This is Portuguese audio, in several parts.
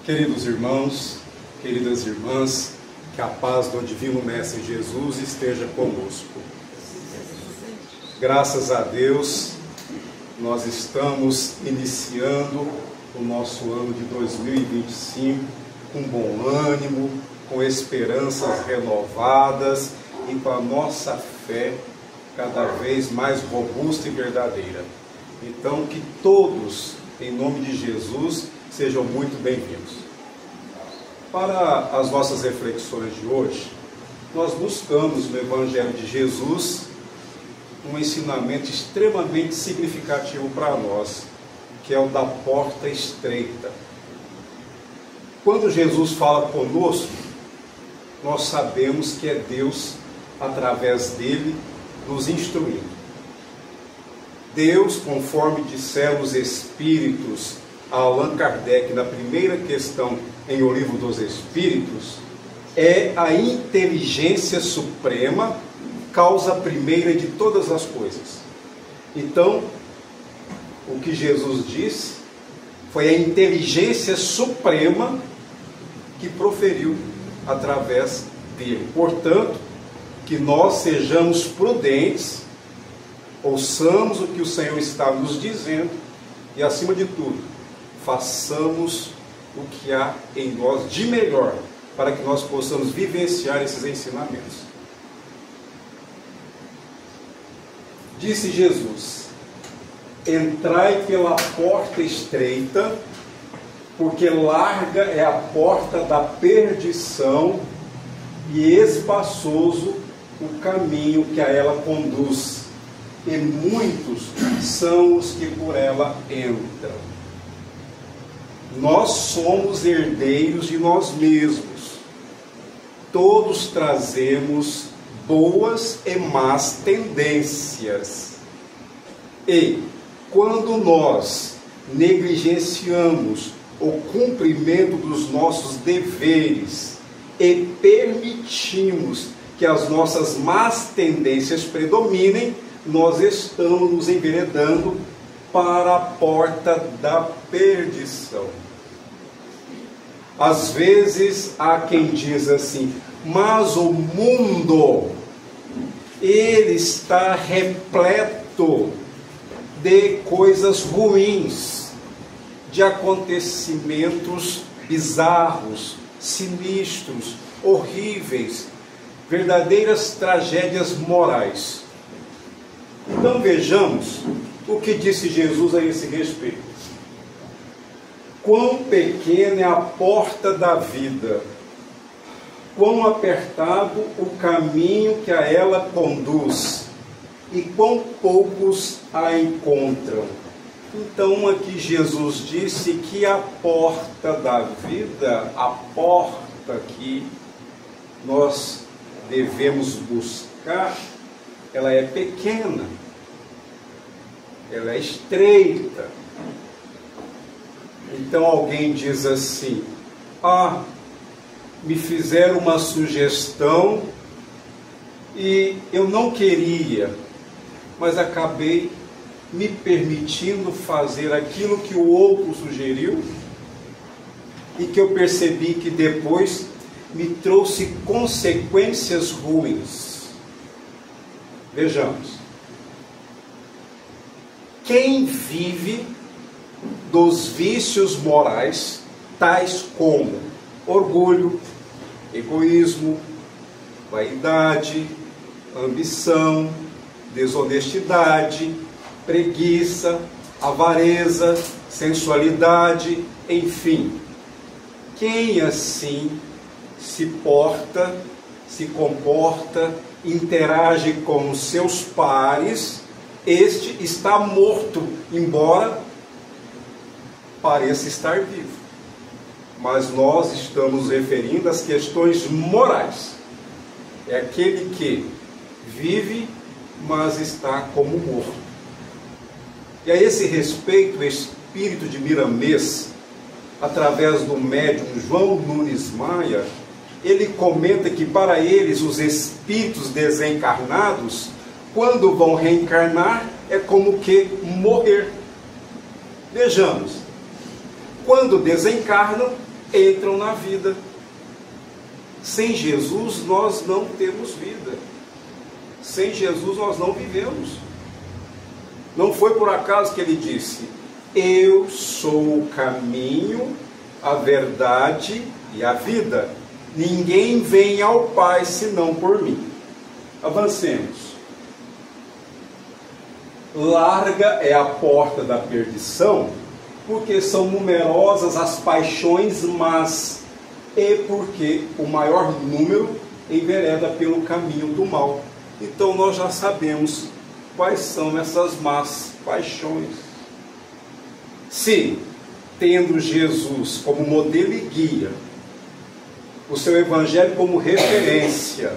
Queridos irmãos, queridas irmãs, que a paz do Divino Mestre Jesus esteja conosco. Graças a Deus, nós estamos iniciando o nosso ano de 2025 com bom ânimo, com esperanças renovadas e com a nossa fé cada vez mais robusta e verdadeira. Então, que todos, em nome de Jesus, sejam muito bem-vindos. Para as nossas reflexões de hoje, nós buscamos no Evangelho de Jesus um ensinamento extremamente significativo para nós, que é o da porta estreita. Quando Jesus fala conosco, nós sabemos que é Deus, através dele, nos instruindo. Deus, conforme disseram os Espíritos a Allan Kardec na primeira questão em O Livro dos Espíritos, é a inteligência suprema, causa primeira de todas as coisas. Então, o que Jesus disse foi a inteligência suprema que proferiu através dele. Portanto, que nós sejamos prudentes, ouçamos o que o Senhor está nos dizendo e, acima de tudo, façamos o que há em nós de melhor para que nós possamos vivenciar esses ensinamentos. Disse Jesus: entrai pela porta estreita, porque larga é a porta da perdição e espaçoso o caminho que a ela conduz, e muitos são os que por ela entram. Nós somos herdeiros de nós mesmos. Todos trazemos boas e más tendências. E quando nós negligenciamos o cumprimento dos nossos deveres e permitimos que as nossas más tendências predominem, nós estamos nos enveredando para a porta da perdição. Às vezes há quem diz assim: mas o mundo, ele está repleto de coisas ruins, de acontecimentos bizarros, sinistros, horríveis, verdadeiras tragédias morais. Então vejamos o que disse Jesus a esse respeito. Quão pequena é a porta da vida, quão apertado o caminho que a ela conduz, e quão poucos a encontram. Então aqui Jesus disse que a porta da vida, a porta que nós devemos buscar, ela é pequena, ela é estreita. Então alguém diz assim: me fizeram uma sugestão e eu não queria, mas acabei me permitindo fazer aquilo que o outro sugeriu e que eu percebi que depois me trouxe consequências ruins. Vejamos. Quem vive dos vícios morais, tais como orgulho, egoísmo, vaidade, ambição, desonestidade, preguiça, avareza, sensualidade, enfim. Quem assim se porta, se comporta, interage com os seus pares, este está morto, embora pareça estar vivo. Mas nós estamos referindo às questões morais. É aquele que vive, mas está como morto. E a esse respeito, o espírito de Miramês, através do médium João Nunes Maia, ele comenta que para eles os espíritos desencarnados, quando vão reencarnar, é como que morrer. Vejamos, quando desencarnam, entram na vida. Sem Jesus nós não temos vida. Sem Jesus nós não vivemos. Não foi por acaso que ele disse: eu sou o caminho, a verdade e a vida. Ninguém vem ao Pai senão por mim. Avancemos. Larga é a porta da perdição, porque são numerosas as paixões más, e porque o maior número envereda pelo caminho do mal. Então nós já sabemos quais são essas más paixões. Se, tendo Jesus como modelo e guia, o seu Evangelho como referência,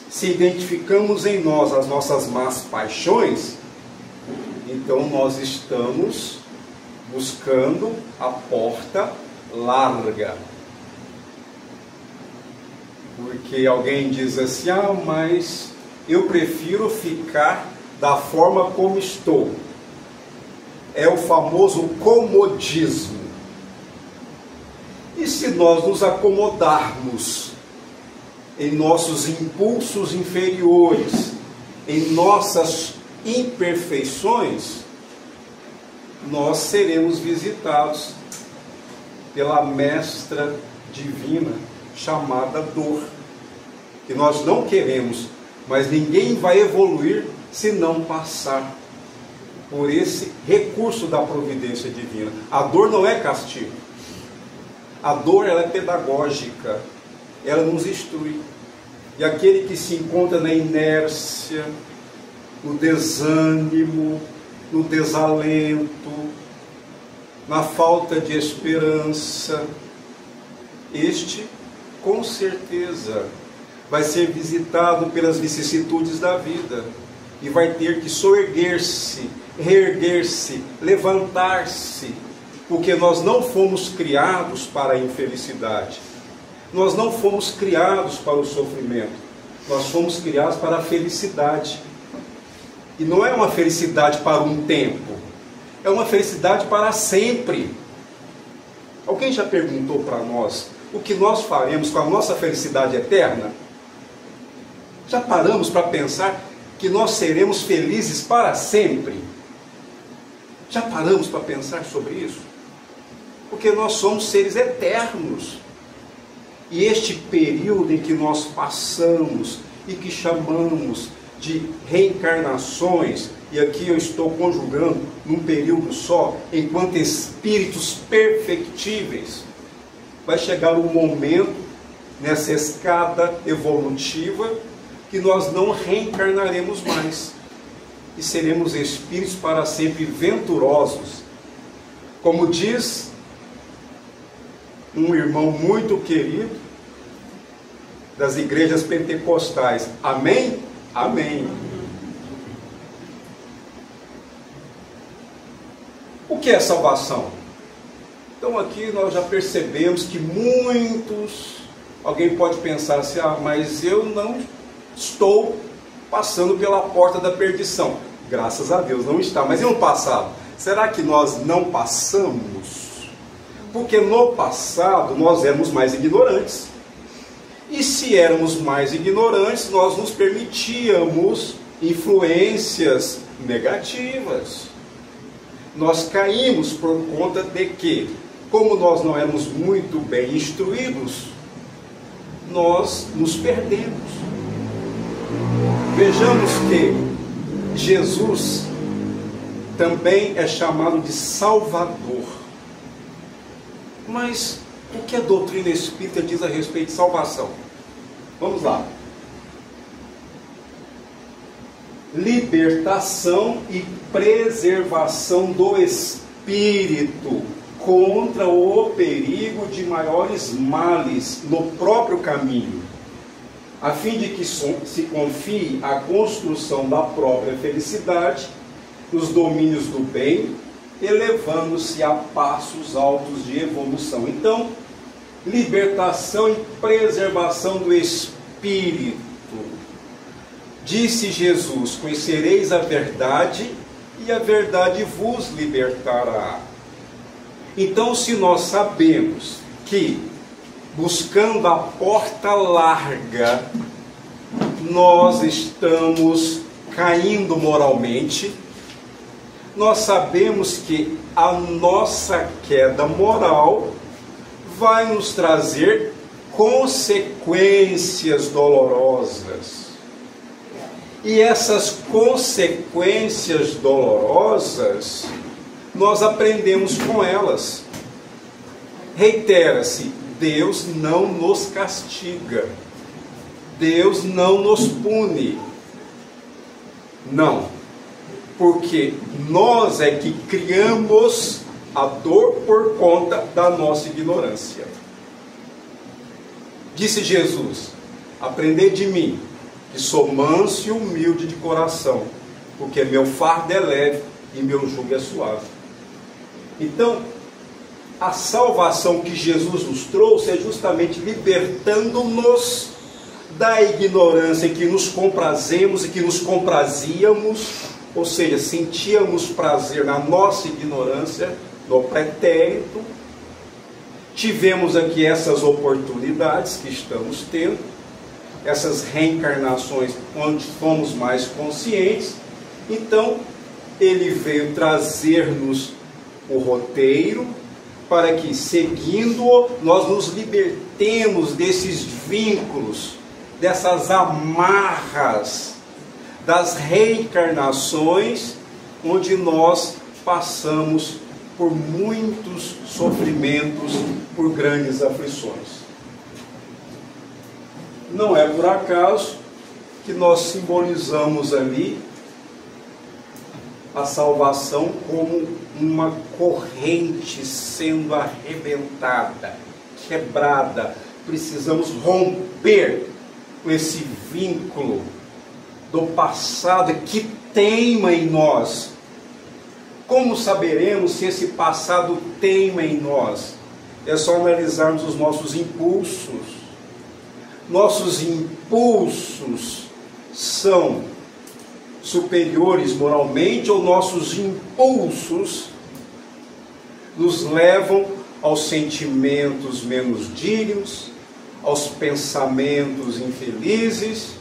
se identificamos em nós as nossas más paixões, então nós estamos buscando a porta larga. Porque alguém diz assim: mas eu prefiro ficar da forma como estou. É o famoso comodismo. E se nós nos acomodarmos em nossos impulsos inferiores, em nossas imperfeições, nós seremos visitados pela mestra divina chamada dor, que nós não queremos, mas ninguém vai evoluir se não passar por esse recurso da providência divina. A dor não é castigo. A dor, ela é pedagógica. Ela nos instrui. E aquele que se encontra na inércia, no desânimo, no desalento, na falta de esperança, este, com certeza, vai ser visitado pelas vicissitudes da vida e vai ter que soerguer-se, reerguer-se, levantar-se, porque nós não fomos criados para a infelicidade, nós não fomos criados para o sofrimento, nós fomos criados para a felicidade. E não é uma felicidade para um tempo, é uma felicidade para sempre. Alguém já perguntou para nós o que nós faremos com a nossa felicidade eterna? Já paramos para pensar que nós seremos felizes para sempre? Já paramos para pensar sobre isso? Porque nós somos seres eternos. E este período em que nós passamos e que chamamos de reencarnações, e aqui eu estou conjugando num período só, enquanto espíritos perfectíveis, vai chegar um momento nessa escada evolutiva que nós não reencarnaremos mais e seremos espíritos para sempre venturosos. Como diz um irmão muito querido das igrejas pentecostais: amém? Amém. O que é salvação? Então aqui nós já percebemos que muitos, alguém pode pensar assim: mas eu não estou passando pela porta da perdição. Graças a Deus não está. Mas e no passado? Será que nós não passamos? Porque no passado nós éramos mais ignorantes. E se éramos mais ignorantes, nós nos permitíamos influências negativas. Nós caímos por conta de que, como nós não éramos muito bem instruídos, nós nos perdemos. Vejamos que Jesus também é chamado de Salvador. Mas o que a doutrina espírita diz a respeito de salvação? Vamos lá. Libertação e preservação do espírito contra o perigo de maiores males no próprio caminho, a fim de que se confie a construção da própria felicidade nos domínios do bem, elevando-se a passos altos de evolução. Então, libertação e preservação do espírito. Disse Jesus: conhecereis a verdade e a verdade vos libertará. Então, se nós sabemos que, buscando a porta larga, nós estamos caindo moralmente. Nós sabemos que a nossa queda moral vai nos trazer consequências dolorosas. E essas consequências dolorosas, nós aprendemos com elas. Reitera-se, Deus não nos castiga. Deus não nos pune. Não. Porque nós é que criamos a dor por conta da nossa ignorância. Disse Jesus: aprendei de mim, que sou manso e humilde de coração, porque meu fardo é leve e meu jugo é suave. Então, a salvação que Jesus nos trouxe é justamente libertando-nos da ignorância em que nos comprazemos e que nos comprazíamos, ou seja, sentíamos prazer na nossa ignorância, no pretérito. Tivemos aqui essas oportunidades que estamos tendo, essas reencarnações onde fomos mais conscientes. Então, ele veio trazer-nos o roteiro para que, seguindo-o, nós nos libertemos desses vínculos, dessas amarras, das reencarnações, onde nós passamos por muitos sofrimentos, por grandes aflições. Não é por acaso que nós simbolizamos ali a salvação como uma corrente sendo arrebentada, quebrada. Precisamos romper com esse vínculo do passado que teima em nós. Como saberemos se esse passado teima em nós? É só analisarmos os nossos impulsos. Nossos impulsos são superiores moralmente, ou nossos impulsos nos levam aos sentimentos menos dignos, aos pensamentos infelizes,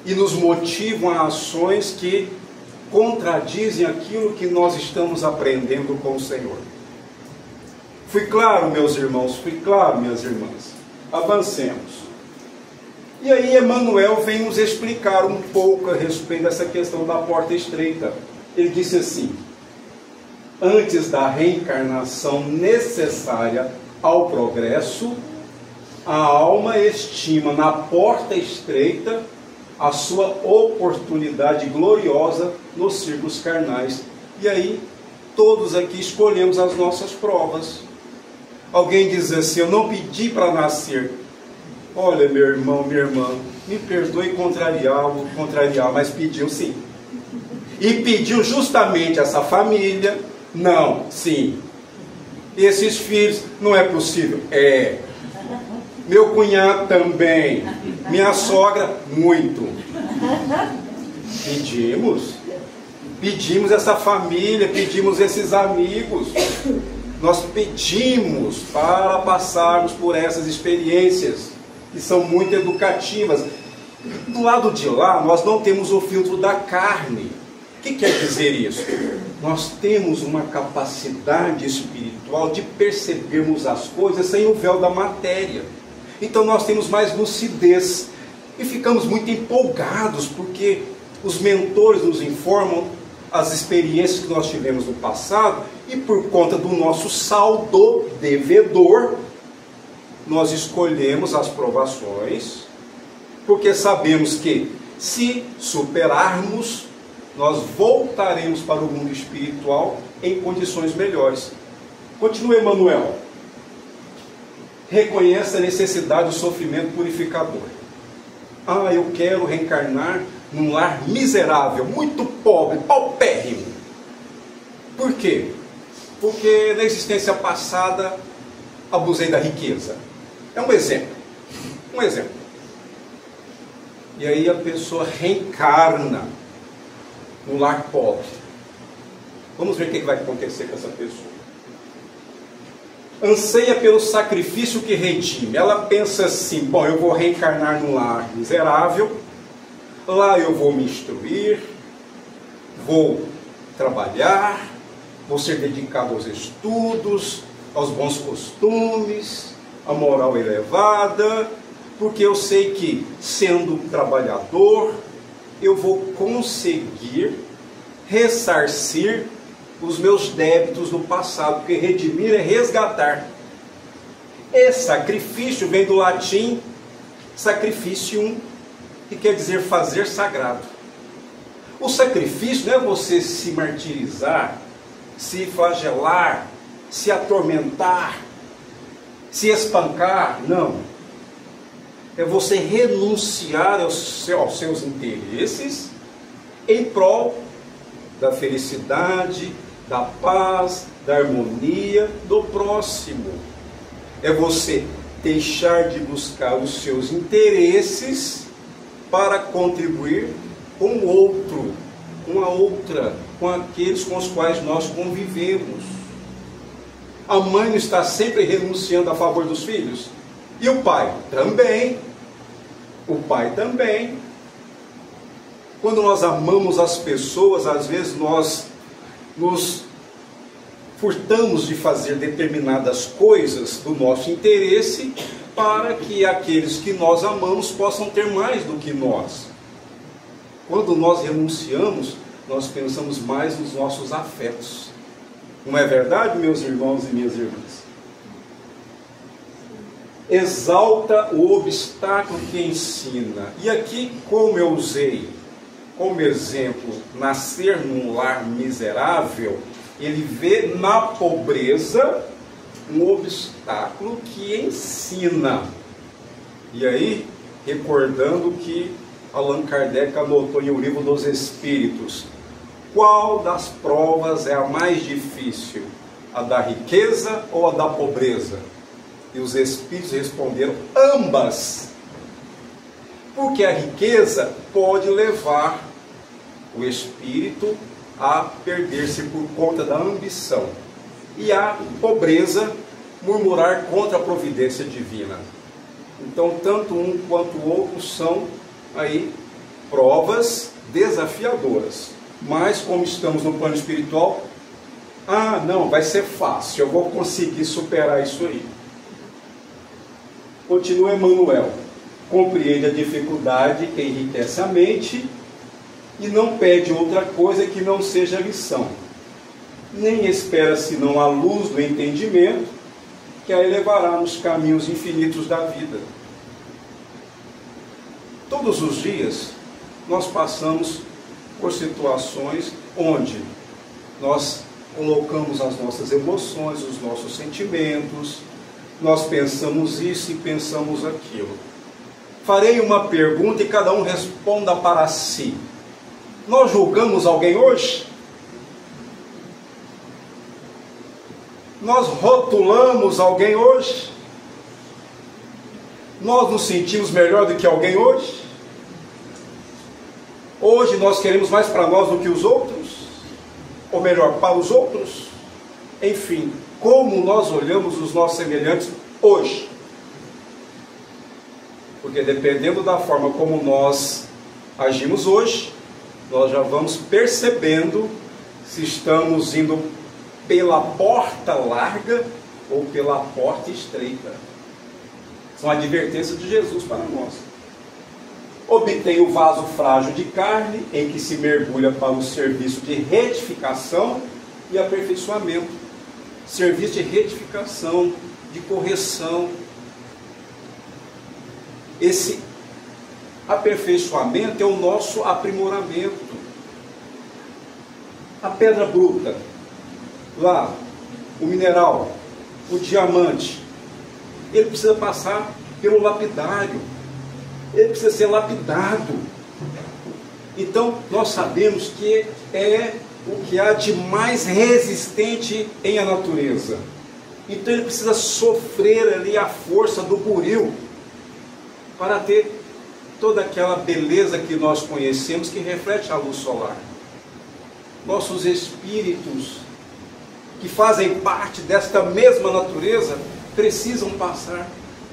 e nos motivam a ações que contradizem aquilo que nós estamos aprendendo com o Senhor. Fui claro, meus irmãos? Fui claro, minhas irmãs? Avancemos. E aí Emmanuel vem nos explicar um pouco a respeito dessa questão da porta estreita. Ele disse assim: antes da reencarnação necessária ao progresso, a alma estima na porta estreita a sua oportunidade gloriosa nos círculos carnais. E aí, todos aqui escolhemos as nossas provas. Alguém diz assim: eu não pedi para nascer. Olha, meu irmão, minha irmã, me perdoe contrariar, mas pediu sim. E pediu justamente essa família. Não, sim. Esses filhos, não é possível. É. Meu cunhado também. Minha sogra, muito. Pedimos essa família, pedimos esses amigos. Nós pedimos para passarmos por essas experiências que são muito educativas. Do lado de lá, nós não temos o filtro da carne. O que quer dizer isso? Nós temos uma capacidade espiritual de percebermos as coisas sem o véu da matéria. Então nós temos mais lucidez e ficamos muito empolgados porque os mentores nos informam as experiências que nós tivemos no passado, e por conta do nosso saldo devedor, nós escolhemos as provações, porque sabemos que, se superarmos, nós voltaremos para o mundo espiritual em condições melhores. Continua Emmanuel. Reconhece a necessidade do sofrimento purificador. Ah, eu quero reencarnar num lar miserável, muito pobre, paupérrimo. Por quê? Porque na existência passada abusei da riqueza. É um exemplo. Um exemplo. E aí a pessoa reencarna num lar pobre. Vamos ver o que vai acontecer com essa pessoa. anseia pelo sacrifício que redime. Ela pensa assim: bom, eu vou reencarnar num lar miserável, lá eu vou me instruir, vou trabalhar, vou ser dedicado aos estudos, aos bons costumes, à moral elevada, porque eu sei que, sendo trabalhador, eu vou conseguir ressarcir os meus débitos do passado, porque redimir é resgatar. E sacrifício vem do latim sacrificium, que quer dizer fazer sagrado. O sacrifício não é você se martirizar, se flagelar, se atormentar, se espancar, não. É você renunciar aos seus interesses em prol da felicidade, da paz, da harmonia do próximo. É você deixar de buscar os seus interesses para contribuir com o outro, com a outra, com aqueles com os quais nós convivemos. A mãe não está sempre renunciando a favor dos filhos? E o pai? Também. O pai também. Quando nós amamos as pessoas, às vezes nós nos furtamos de fazer determinadas coisas do nosso interesse para que aqueles que nós amamos possam ter mais do que nós. Quando nós renunciamos, nós pensamos mais nos nossos afetos. Não é verdade, meus irmãos e minhas irmãs? Exalta o obstáculo que ensina. E aqui, como eu usei como exemplo nascer num lar miserável, ele vê na pobreza um obstáculo que ensina. E aí, recordando que Allan Kardec anotou em O Livro dos Espíritos, qual das provas é a mais difícil? A da riqueza ou a da pobreza? E os Espíritos responderam, ambas. Porque a riqueza pode levar o espírito a perder-se por conta da ambição. E a pobreza, murmurar contra a providência divina. Então, tanto um quanto o outro são aí provas desafiadoras. Mas, como estamos no plano espiritual, não, vai ser fácil, eu vou conseguir superar isso aí. Continua Emmanuel. Compreende a dificuldade que enriquece a mente e não pede outra coisa que não seja lição. Nem espera senão a luz do entendimento que a elevará nos caminhos infinitos da vida. Todos os dias nós passamos por situações onde nós colocamos as nossas emoções, os nossos sentimentos, nós pensamos isso e pensamos aquilo. Farei uma pergunta e cada um responda para si. Nós julgamos alguém hoje? Nós rotulamos alguém hoje? Nós nos sentimos melhor do que alguém hoje? Hoje nós queremos mais para nós do que os outros? Ou melhor, para os outros? Enfim, como nós olhamos os nossos semelhantes hoje? Porque dependendo da forma como nós agimos hoje, nós já vamos percebendo se estamos indo pela porta larga ou pela porta estreita. São advertências de Jesus para nós. Obtém o vaso frágil de carne, em que se mergulha para o serviço de retificação e aperfeiçoamento. Serviço de retificação, de correção. Esse aperfeiçoamento é o nosso aprimoramento. A pedra bruta, lá, o mineral, o diamante, ele precisa passar pelo lapidário, ele precisa ser lapidado. Então, nós sabemos que é o que há de mais resistente em a natureza. Então, ele precisa sofrer ali a força do buril para ter toda aquela beleza que nós conhecemos, que reflete a luz solar. Nossos espíritos que fazem parte desta mesma natureza, precisam passar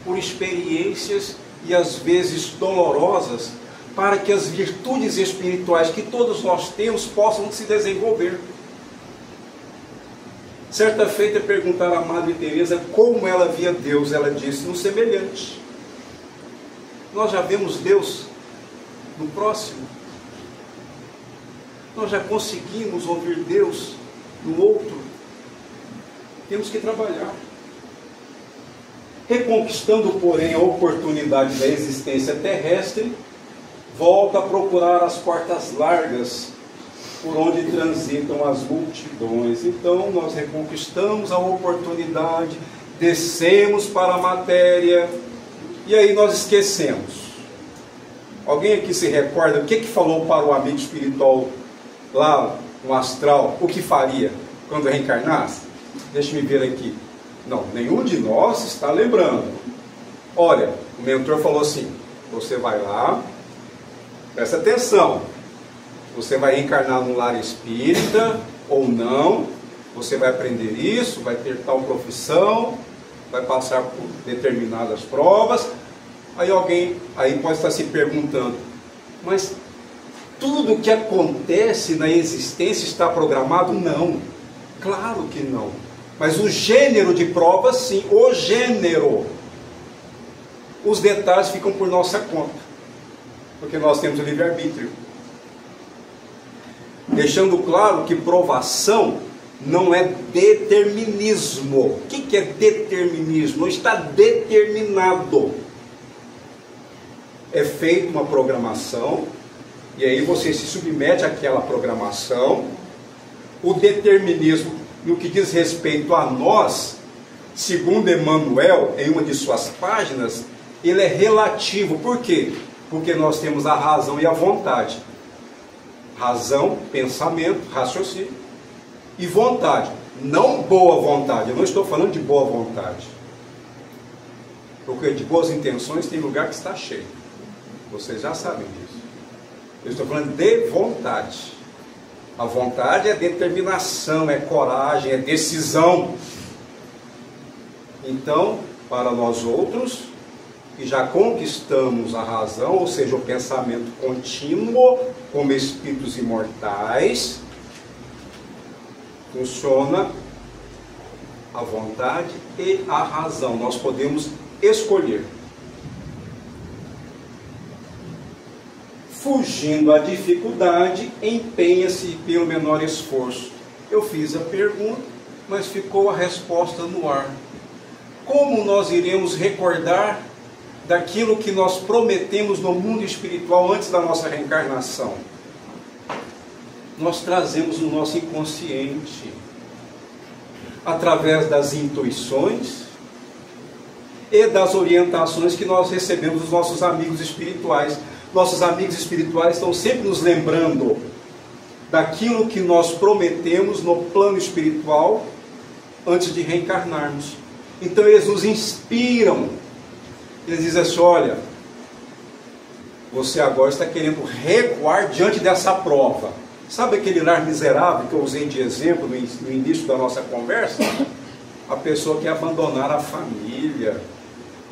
por experiências e às vezes dolorosas, para que as virtudes espirituais que todos nós temos possam se desenvolver. Certa feita perguntaram à Madre Teresa como ela via Deus. Ela disse: no semelhante. Nós já vemos Deus no próximo. Nós já conseguimos ouvir Deus no outro. Temos que trabalhar. Reconquistando, porém, a oportunidade da existência terrestre, volta a procurar as portas largas por onde transitam as multidões. Então, nós reconquistamos a oportunidade, descemos para a matéria, e aí nós esquecemos. Alguém aqui se recorda o que falou para o amigo espiritual lá no astral, o que faria quando reencarnasse? Deixa-me ver aqui. Não, nenhum de nós está lembrando. Olha, o mentor falou assim: você vai lá, presta atenção, você vai reencarnar num lar espírita ou não, você vai aprender isso, vai ter tal profissão, vai passar por determinadas provas. Aí alguém pode estar se perguntando: mas tudo o que acontece na existência está programado? Não, claro que não. Mas o gênero de provas, sim, o gênero. Os detalhes ficam por nossa conta, porque nós temos o livre-arbítrio. Deixando claro que provação não é determinismo. O que é determinismo? Não está determinado. É feita uma programação, e aí você se submete àquela programação. O determinismo, no que diz respeito a nós, segundo Emmanuel, em uma de suas páginas, ele é relativo. Por quê? Porque nós temos a razão e a vontade. Razão, pensamento, raciocínio e vontade. Não boa vontade. Eu não estou falando de boa vontade, porque de boas intenções tem lugar que está cheio. Vocês já sabem disso. Eu estou falando de vontade. A vontade é determinação, é coragem, é decisão. Então, para nós outros, que já conquistamos a razão, ou seja, o pensamento contínuo, como espíritos imortais, funciona a vontade e a razão. Nós podemos escolher. Fugindo à dificuldade, empenha-se pelo menor esforço. Eu fiz a pergunta, mas ficou a resposta no ar. Como nós iremos recordar daquilo que nós prometemos no mundo espiritual antes da nossa reencarnação? Nós trazemos no nosso inconsciente, através das intuições e das orientações que nós recebemos dos nossos amigos espirituais. Nossos amigos espirituais estão sempre nos lembrando daquilo que nós prometemos no plano espiritual antes de reencarnarmos. Então eles nos inspiram. Eles dizem assim: olha, você agora está querendo recuar diante dessa prova. Sabe aquele lar miserável que eu usei de exemplo no início da nossa conversa? A pessoa quer abandonar a família,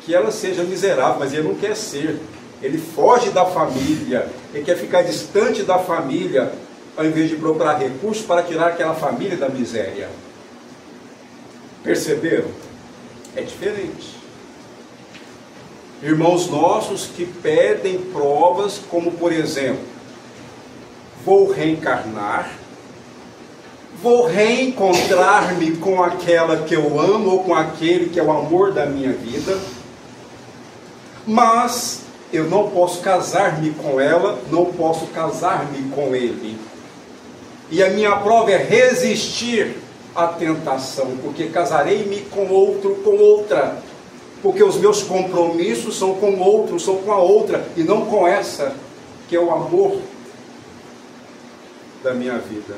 que ela seja miserável, mas ele não quer ser. Ele foge da família, ele quer ficar distante da família, ao invés de procurar recursos para tirar aquela família da miséria. Perceberam? É diferente. Irmãos nossos que pedem provas, como por exemplo: vou reencarnar, vou reencontrar-me com aquela que eu amo, ou com aquele que é o amor da minha vida, mas eu não posso casar-me com ela, não posso casar-me com ele. E a minha prova é resistir à tentação, porque casarei-me com outro, com outra. Porque os meus compromissos são com outro, são com a outra, e não com essa, que é o amor da minha vida.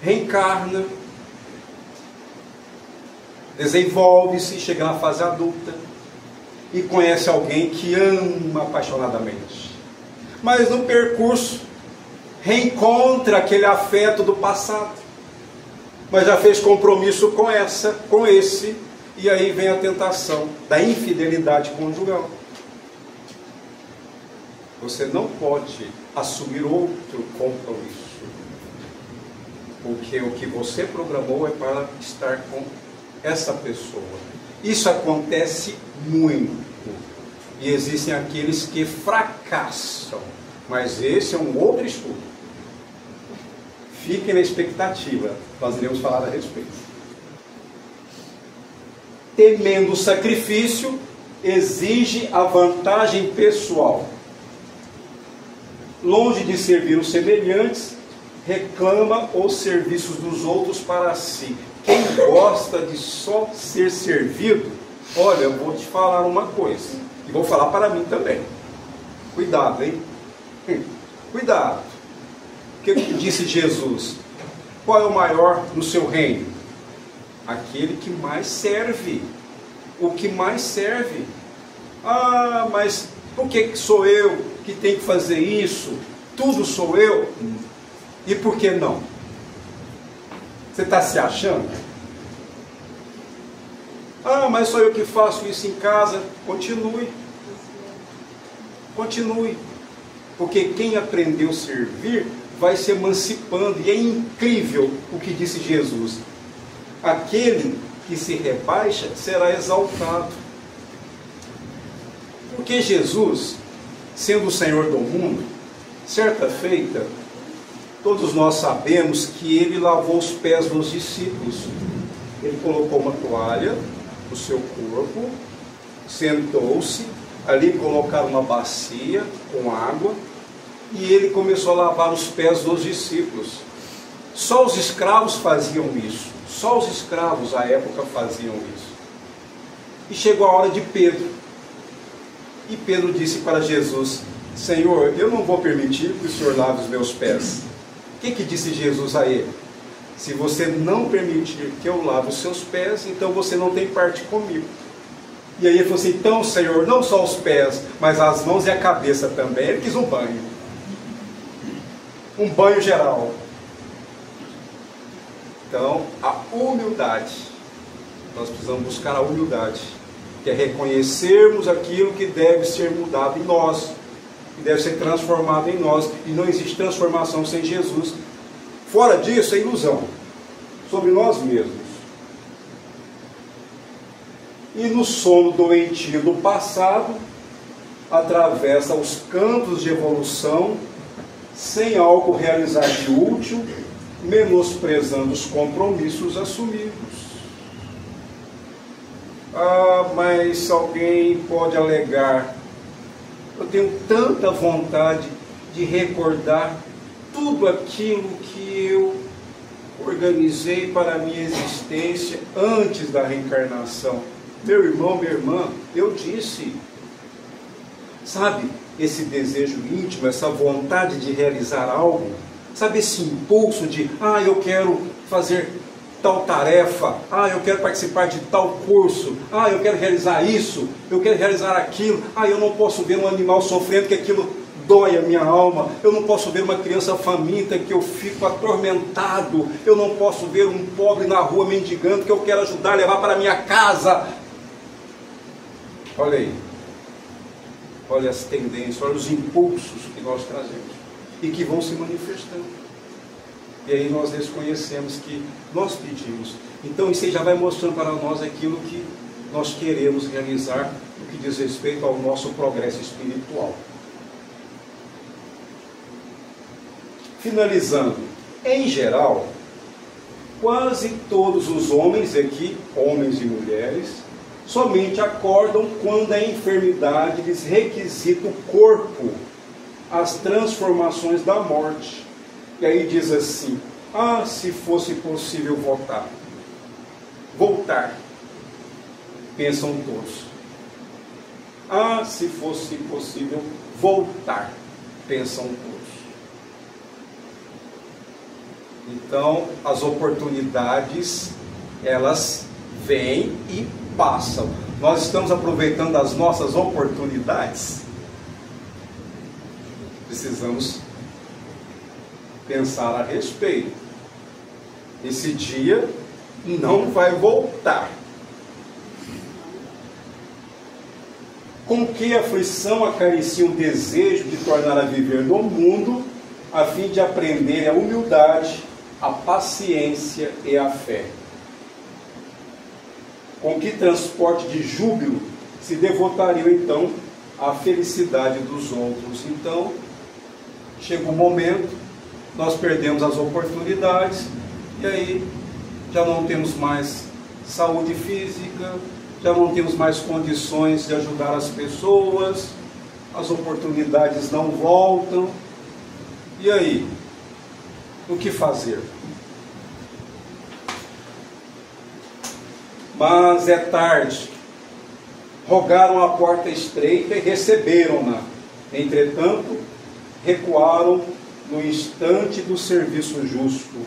Reencarna, desenvolve-se, chega na fase adulta, e conhece alguém que ama apaixonadamente. Mas no percurso, reencontra aquele afeto do passado. mas já fez compromisso com esse, e aí vem a tentação da infidelidade conjugal. Você não pode assumir outro compromisso, porque o que você programou é para estar com essa pessoa. Isso acontece muito, e existem aqueles que fracassam, mas esse é um outro estudo. Fiquem na expectativa, nós iremos falar a respeito. Temendo o sacrifício, exige a vantagem pessoal. Longe de servir os semelhantes, reclama os serviços dos outros para si. Quem gosta de só ser servido, olha, eu vou te falar uma coisa, e vou falar para mim também. Cuidado, hein? Cuidado. O que disse Jesus? Qual é o maior no seu reino? Aquele que mais serve. O que mais serve. Ah, mas por que sou eu que tenho que fazer isso? Tudo sou eu? E por que não? Você está se achando? Ah, mas sou eu que faço isso em casa. Continue. Continue. Porque quem aprendeu a servir vai se emancipando. E é incrível o que disse Jesus. Aquele que se rebaixa será exaltado. Porque Jesus, sendo o Senhor do mundo, certa feita, todos nós sabemos que ele lavou os pés dos discípulos. Ele colocou uma toalha no seu corpo, sentou-se, ali colocaram uma bacia com água, e ele começou a lavar os pés dos discípulos. Só os escravos faziam isso. Só os escravos à época faziam isso. E chegou a hora de Pedro. E Pedro disse para Jesus: Senhor, eu não vou permitir que o Senhor lave os meus pés. O que disse Jesus a ele? Se você não permitir que eu lave os seus pés, então você não tem parte comigo. E aí ele falou assim: então, Senhor, não só os pés, mas as mãos e a cabeça também. Ele quis um banho. Um banho geral. Então, a humildade. Nós precisamos buscar a humildade, que é reconhecermos aquilo que deve ser mudado em nós, que deve ser transformado em nós. E não existe transformação sem Jesus. Fora disso, é ilusão sobre nós mesmos. E no sono doentio do passado, atravessa os campos de evolução, sem algo realizar de útil, menosprezando os compromissos assumidos. Ah, mas alguém pode alegar: eu tenho tanta vontade de recordar tudo aquilo que eu organizei para a minha existência antes da reencarnação. Meu irmão, minha irmã, eu disse, sabe, esse desejo íntimo, essa vontade de realizar algo, sabe, esse impulso de, eu quero fazer tal tarefa, eu quero participar de tal curso, eu quero realizar isso, eu quero realizar aquilo, eu não posso ver um animal sofrendo, que aquilo dói a minha alma, eu não posso ver uma criança faminta, que eu fico atormentado, eu não posso ver um pobre na rua mendigando, que eu quero ajudar a levar para a minha casa. Olha aí, olha as tendências, olha os impulsos que nós trazemos e que vão se manifestando. E aí nós desconhecemos que nós pedimos. Então isso aí já vai mostrando para nós aquilo que nós queremos realizar no que diz respeito ao nosso progresso espiritual. Finalizando, em geral, quase todos os homens aqui, homens e mulheres, somente acordam quando a enfermidade lhes requisita o corpo, as transformações da morte. E aí diz assim: se fosse possível voltar, pensam todos. Se fosse possível voltar, pensam todos. Então, as oportunidades, elas vêm e passam. Nós estamos aproveitando as nossas oportunidades? Precisamos pensar a respeito. Esse dia não vai voltar. Com que aflição acaricia o desejo de tornar a viver no mundo, a fim de aprender a humildade, a paciência e a fé. Com que transporte de júbilo se devotariam então à felicidade dos outros. Então, chega um momento, nós perdemos as oportunidades, e aí já não temos mais saúde física, já não temos mais condições de ajudar as pessoas, as oportunidades não voltam. E aí? O que fazer? Mas é tarde. Rogaram a porta estreita e receberam-na. Entretanto, recuaram no instante do serviço justo.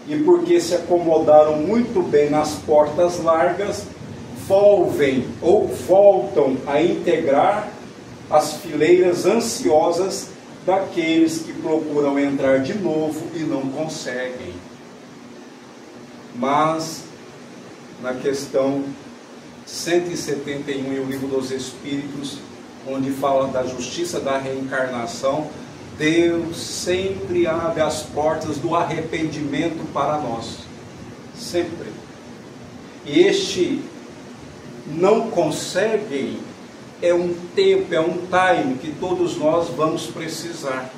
E porque se acomodaram muito bem nas portas largas, voltam a integrar as fileiras ansiosas daqueles que procuram entrar de novo e não conseguem. Mas, na questão 171 em O Livro dos Espíritos, onde fala da justiça da reencarnação, Deus sempre abre as portas do arrependimento para nós. Sempre. E este não conseguem é um tempo, é um time que todos nós vamos precisar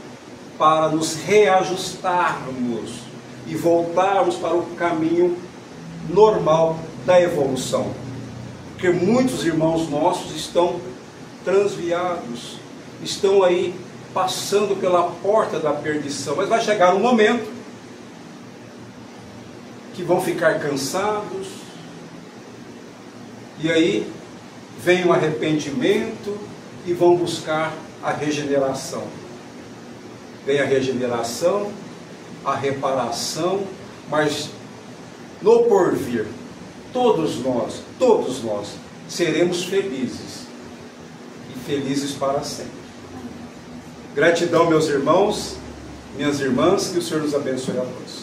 para nos reajustarmos e voltarmos para o caminho normal da evolução. Porque muitos irmãos nossos estão transviados, estão aí passando pela porta da perdição, mas vai chegar um momento que vão ficar cansados, e aí vem o arrependimento e vão buscar a regeneração. Vem a regeneração, a reparação, mas no porvir, todos nós seremos felizes, e felizes para sempre. Gratidão, meus irmãos, minhas irmãs, que o Senhor nos abençoe a todos.